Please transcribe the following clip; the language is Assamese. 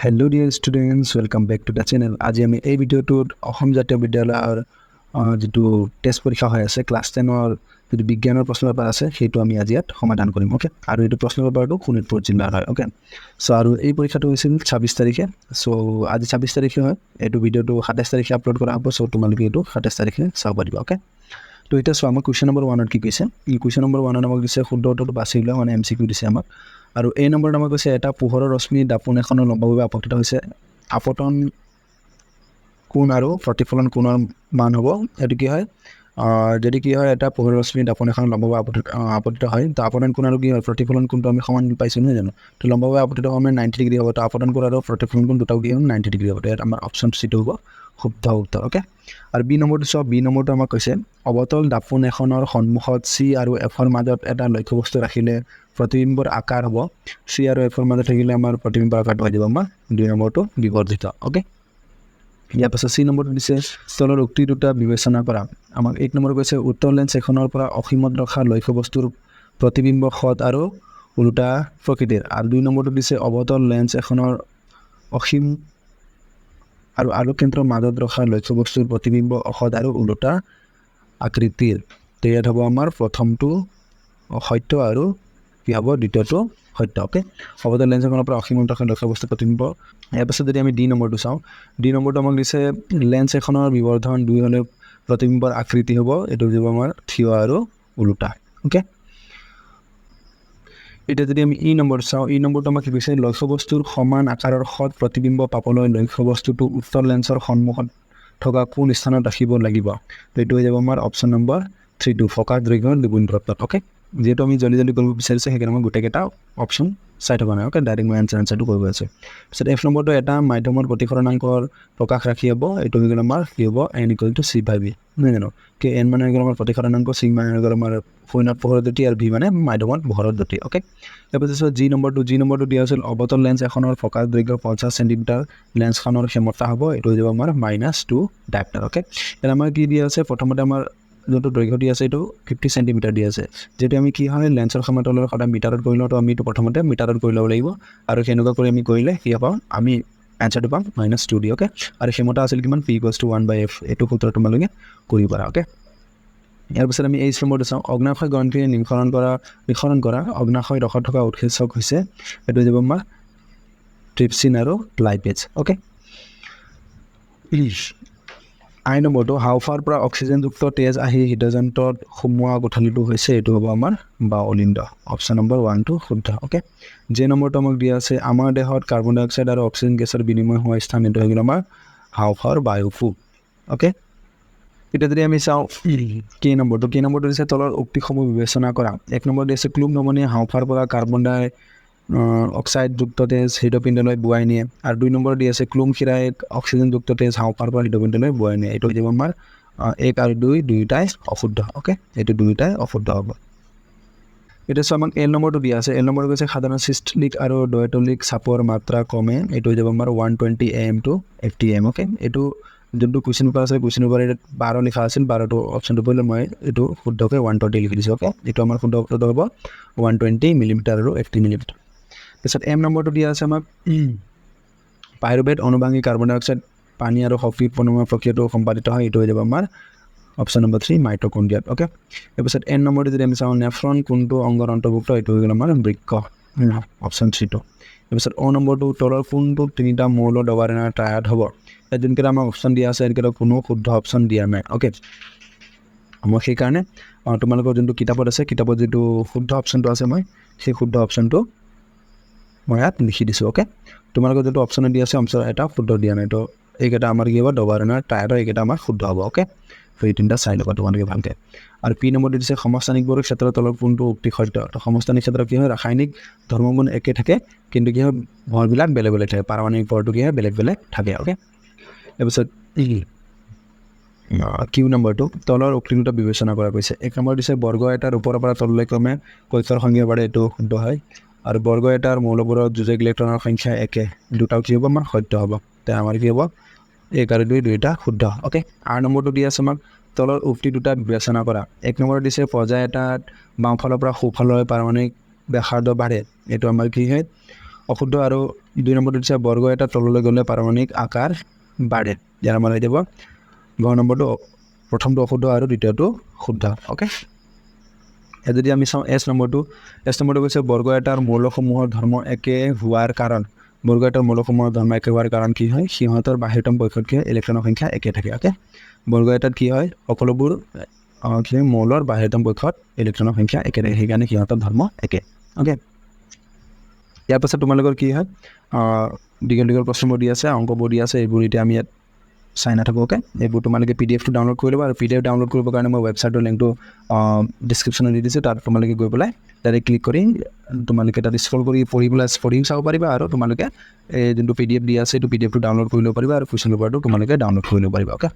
Hello dear students, welcome back to the channel. আজি আমি এই ভিডিওটোত অসম জাতীয় বিদ্যালয়ৰ যেটো টেষ্ট পৰীক্ষা হৈ আছে ক্লাছ 10ৰ যেটো বিজ্ঞানৰ প্ৰশ্ন পেপাৰ আছে সেইটো আমি আজি ইয়াত সমাধান কৰিম ওকে আৰু এইটো প্ৰশ্ন পেপাৰটো শোণিতপুৰ জিলাৰ হয় ওকে সো আৰু এই পৰীক্ষাটো হৈছিল 26 তাৰিখে সো আজি 26 তাৰিখে হয় এইটো ভিডিওটো 27 তাৰিখে আপলোড কৰা হ'ব সো তোমালোকে এইটো 27 তাৰিখে চাব পাৰিবা ওকে তো এটা সো আমাৰ কোৱেশ্চন নম্বৰ 1 কি কৈছে এই কোৱেশ্চন নম্বৰ 1 আমাক দিছে শুদ্ধ উত্তৰটো বাছি লোৱা মানে এমসিকিউ দিছে আমাক আৰু এই নম্বৰ নাম কৈছে এটা পোহৰৰ ৰশ্মি দাপোন এখনৰ লম্বভাৱে আপতিত হৈছে আপতন কোণ আৰু প্ৰতিফলন কোণৰ মান হ'ব এটো কি হয় যদি কি হয় এটা পোহৰৰ ৰশ্মি দাপোন এখনৰ লম্বভাৱে আপতিত হয় তো আপতন কোণ আৰু কি হয় প্ৰতিফলন কোণটো আমি সমান পাইছো নহয় জানো তো লম্বভাৱে আপতিত হ'লে 90 ডিগ্ৰী হ'ব তো আপতন কোণ আৰু প্ৰতিফলন কোণ দুটাও কি হয় 90 ডিগ্ৰী হ'ব তো আমাৰ অপচন সি টো হ'ব শুদ্ধ উত্তৰ ওকে আৰু বি নম্বৰটো সব বি নম্বৰটো আমাক কৈছে অবতল দাপোন এখনৰ সন্মুখত সি আৰু এফৰ মাজত এটা লক্ষ্যবস্তু ৰাখিলে প্ৰতিবিম্বৰ আকাৰ হ'ব সি আৰু এফৰ মাজত থাকিলে আমাৰ প্ৰতিবিম্বৰ আকাৰটো হৈ যাব আমাৰ দুই নম্বৰটো বিবৰ্ধিত ওকে ইয়াৰ পাছত সি নম্বৰটো দিছে তলৰ উক্তি দুটা বিবেচনা কৰা আমাক এক নম্বৰ কৈছে উত্তৰ লেন্স এখনৰ পৰা অসীমত ৰখা লক্ষ্যবস্তুৰ প্ৰতিবিম্ব সৎ আৰু উল্টা প্ৰকৃতিৰ আৰু দুই নম্বৰটো দিছে অবতল লেন্স এখনৰ অসীম আৰু আলোক কেন্দ্ৰৰ মাজত ৰখা লক্ষ্যবস্তুৰ প্ৰতিবিম্ব অসৎ আৰু উল্টা আকৃতিৰ তো ইয়াত হ'ব আমাৰ প্ৰথমটো সত্য আৰু কি হ'ব দ্বিতীয়টো সত্য ওকে অবতল লেন্স এখনৰ পৰা অসীমত ৰখা লক্ষ্যবস্তুৰ প্ৰতিবিম্ব ইয়াৰ পাছত যদি আমি ডি নম্বৰটো চাওঁ ডি নম্বৰটো আমাক দিছে লেন্স এখনৰ বিবৰ্ধন 2 হ'লে প্ৰতিবিম্বৰ আকৃতি হ'ব এটো দিব আমাৰ থিয় আৰু উল্টা ওকে এটা যদি আমি ই নম্বৰ চাওঁ ই নম্বৰটো আমাক কি কৈছে লক্ষ্যবস্তুৰ সমান আকাৰৰ সৎ প্ৰতিবিম্ব পাবলৈ লক্ষ্যবস্তুটো উত্তৰ লেন্সৰ সন্মুখত থকা কোন স্থানত ৰাখিব লাগিব তো এইটো হৈ যাব আমাৰ অপচন নম্বৰ 3 টু ফকাস দৈৰ্ঘ্যৰ দ্বিগুণ দূৰত্বত ওকে যেহেতু আমি জলদি কৰিব বিচাৰিছে সেইকাৰণে মই গোটেইকেইটা অপচন চাই থকা নাই ওকে ডাইৰেক্ট মই আনসাৰটো কৰিব আছে পিছত এফ নম্বৰটো এটা মাধ্যমৰ প্ৰতিফলনাংকৰ প্ৰকাশ ৰাখি হ'ব এইটো হৈ গ'ল আমাৰ কি হ'ব n = c/v নহয় জানো কি n মানে হৈ গ'ল আমাৰ প্ৰতিফলনাংক c মানে হৈ গ'ল আমাৰ ফোইনত পোহৰৰ গতি আৰু v মানে মাধ্যমত পোহৰৰ গতি ওকে তাৰপিছত জি নম্বৰটো দিয়া আছিল অবতল লেন্স এখনৰ ফকাস দৈৰ্ঘ্য 50 সেন্টিমিটাৰ লেন্সখনৰ ক্ষমতা হ'ব এইটো হৈ যাব আমাৰ -2 ডায়প্টাৰ ওকে এৰ আমাৰ কি দিয়া আছে প্ৰথমতে আমাৰ যোনটো দৈৰ্ঘ্য দিয়া আছে এইটো 50 সেন্টিমিটাৰ দিয়া আছে যেটো আমি কি হয় লেন্সৰ সমতলৰ সদায় মিটাৰত কৰি লওঁ তো আমি এইটো প্ৰথমতে মিটাৰত কৰি ল'ব লাগিব আৰু সেনেকুৱা কৰি আমি কৰিলে কি পাম আমি আনসাৰটো পাম -2 দি ওকে আৰু ক্ষমতা আছিল কিমান p = 1/f এইটো সূত্ৰ তোমালোকে কৰিব পাৰা ওকে ইয়াৰ পিছত আমি এই নম্বৰটো চাওঁ অগ্নাশয় গ্ৰন্থিয়ে নিঃসৰণ কৰা অগ্নাশয় ৰসত থকা উৎসেচক হৈছে এইটো যাব আমাৰ ট্ৰিপচিন আৰু লাইপেজ ওকে আই নম্বৰটো হাওফাৰ পৰা অক্সিজেনযুক্ত তেজ আহি হৃদযন্ত্ৰত সোমোৱা কোঠালিটো হৈছে এইটো হ'ব আমাৰ বায়ুলিন্দ অপচন নম্বৰ 1 টু শুদ্ধ ওকে যে নম্বৰটো আমাক দিয়া আছে আমাৰ দেহত কাৰ্বন ডাই অক্সাইড আৰু অক্সিজেন গেছৰ বিনিময় হোৱা স্থান এইটো হৈ গ'ল আমাৰ হাওফাৰ বায়ুফুক ওকে এটা যদি আমি চাওঁ কে নম্বৰটো দিছে তলৰ উক্তিসমূহ বিবেচনা কৰা এক নম্বৰ দিছে ক্লুম নমনীয়া হাওফাৰ পৰা কাৰ্বন ডাই অক্সাইড যুক্ত তেজ হৃদপিণ্ডলৈ বুৱাই নিয়ে আৰু দুই নম্বৰ দি আছে ক্লুম খিৰাই অক্সিজেন যুক্ত তেজ হাওফাৰ পৰা হৃদপিণ্ডলৈ বুৱাই নিয়ে এইটো হৈ যাব আমাৰ 1 আৰু 2 দুইটাই অশুদ্ধ ওকে এইটো দুইটাই অশুদ্ধ হ'ব এটা আমাক এল নম্বৰটো দিয়া আছে এল নম্বৰ কৈছে সাধাৰণ সিস্টলিক আৰু ডায়াটলিক চাপৰ মাত্ৰা কমে এইটো হৈ যাব আমাৰ 120 am to 80 am ওকে এইটো যোনটো কুৱেশ্যন পেপাৰ আছে কুৱেশ্যন পেপাৰ 12 লিখা আছিল 12টো অপচনটো পৰিলে মই এইটো শুদ্ধকৈ 120 লিখি দিছোঁ ওকে এইটো আমাৰ শুদ্ধ উত্তৰ হ'ব 120 মিলিমিটাৰ আৰু 80 মিলিমিটাৰ তাৰপিছত এম নম্বৰটো দিয়া আছে আমাক পাইৰুভেট অনুবাংগিক কাৰ্বন ডাই অক্সাইড পানী আৰু শক্তি বনোৱা প্ৰক্ৰিয়াটো সম্পাদিত হয় এইটো হৈ যাব আমাৰ অপচন নম্বৰ 3 মাইটকণ্ড্ৰিয়াত ওকে তাৰপিছত এন নম্বৰটো যদি আমি চাওঁ নেফ্ৰন কোনটো অংগৰ অন্তৰ্ভুক্ত এইটো হৈ গ'ল আমাৰ বৃক্ক অপচন 3 টো তাৰপিছত অ নম্বৰটো তলৰ কোনটো তিনিটা মৌল ডবাৰেনাৰ ট্ৰায়াড হ'ব যোনকেইটা আমাৰ অপচন দিয়া আছে এইকেইটা কোনো শুদ্ধ অপচন দিয়া নাই ওকে মই সেইকাৰণে তোমালোকৰ যোনটো কিতাপত আছে কিতাপত যিটো শুদ্ধ অপচনটো আছে মই সেই শুদ্ধ অপচনটো মই ইয়াত লিখি দিছোঁ ওকে তোমালোকৰ যোনটো অপচন দিয়া আছে অপচন এটা শুদ্ধ দিয়া নাই তো এইকেইটা আমাৰ কি হ'ব ডবাৰেনাৰ ট্ৰায়াডৰ এইকেইটা আমাৰ শুদ্ধ হ'ব ওকে তো এই তিনিটা চাই ল'বা তোমালোকে ভালকৈ আৰু পি নম্বৰটো দিছে সমস্থানিক বলৰ ক্ষেত্ৰত তলৰ কোনটো উক্তি সত্য তো সমস্থানিক ক্ষেত্ৰত কি হয় ৰাসায়নিক ধৰ্মগুণ একে থাকে কিন্তু কি হয় ভৰবিলাক বেলেগ বেলেগ থাকে পাৰমাণৱিক ভৰটো কি হয় বেলেগ বেলেগ থাকে ওকে তাৰপিছত কিউ নম্বৰটো তলৰ উক্তি দুটা বিবেচনা কৰা গৈছে এক নম্বৰ দিছে বৰ্গ এটাৰ ওপৰৰ পৰা তললৈ ক্ৰমে কক্ষৰ সংখ্যা বাঢ়ে এইটো শুদ্ধ হয় আৰু বৰ্গ এটাৰ মৌলবোৰৰ যোজক ইলেক্ট্ৰনৰ সংখ্যা একে দুটাও কি হ'ব আমাৰ সত্য হ'ব তে আমাৰ কি হ'ব 1 আৰু 2 দুইটা শুদ্ধ ওকে আৰ নম্বৰটো দি আছে আমাক তলৰ উক্তি দুটা বিবেচনা কৰা এক নম্বৰ দিছে পৰ্যায় এটাত বাওঁফালৰ পৰা সোঁফাললৈ পাৰমাণৱিক ব্যাসাৰ্ধ বাঢ়ে এইটো আমাৰ কি হয় অশুদ্ধ আৰু 2 নম্বৰটো দিছে বৰ্গ এটা তললৈ গ'লে পাৰমাণৱিক আকাৰ বাঢ়ে ইয়াৰ মানে দিব ঘ নম্বৰটো প্ৰথমটো অশুদ্ধ আৰু দ্বিতীয়টো শুদ্ধ ওকে ইয়াত যদি আমি চাওঁ এছ নম্বৰটো কৈছে বৰ্গ এটাৰ মৌলসমূহৰ ধৰ্ম একে হোৱাৰ কাৰণ বৰ্গ এটাৰ মৌলসমূহৰ ধৰ্ম একে হোৱাৰ কাৰণ কি হয় সিহঁতৰ বাহিৰতম পক্ষতকৈ ইলেক্ট্ৰনৰ সংখ্যা একে থাকে ওকে বৰ্গ এটাত কি হয় সকলোবোৰ কি মৌলৰ বাহিৰতম পক্ষত ইলেক্ট্ৰনৰ সংখ্যা একে থাকে সেইকাৰণে সিহঁতৰ ধৰ্ম একে ওকে ইয়াৰ পাছত তোমালোকৰ কি হয় দীঘল প্ৰশ্নবোৰ দি আছে অংকবোৰ দি আছে এইবোৰ এতিয়া আমি ইয়াত চাই নাথাকোঁ ওকে এইবোৰ তোমালোকে PDF টো ডাউনলোড কৰি ল'বা আৰু PDF ডাউনলোড কৰিবৰ কাৰণে মই ৱেবছাইটৰ লিংকটো ডিছক্ৰিপশ্যনত দি দিছোঁ তাত তোমালোকে গৈ পেলাই ডাইৰেক্ট ক্লিক কৰি তোমালোকে তাত স্ক্ৰল কৰি পঢ়ি চাব পাৰিবা আৰু তোমালোকে এই যোনটো PDF দি আছে এইটো PDF টো ডাউনলোড কৰি ল'ব পাৰিবা আৰু কুৱেশ্যন পেপাৰটো তোমালোকে ডাউনলোড কৰি ল'ব পাৰিবা ওকে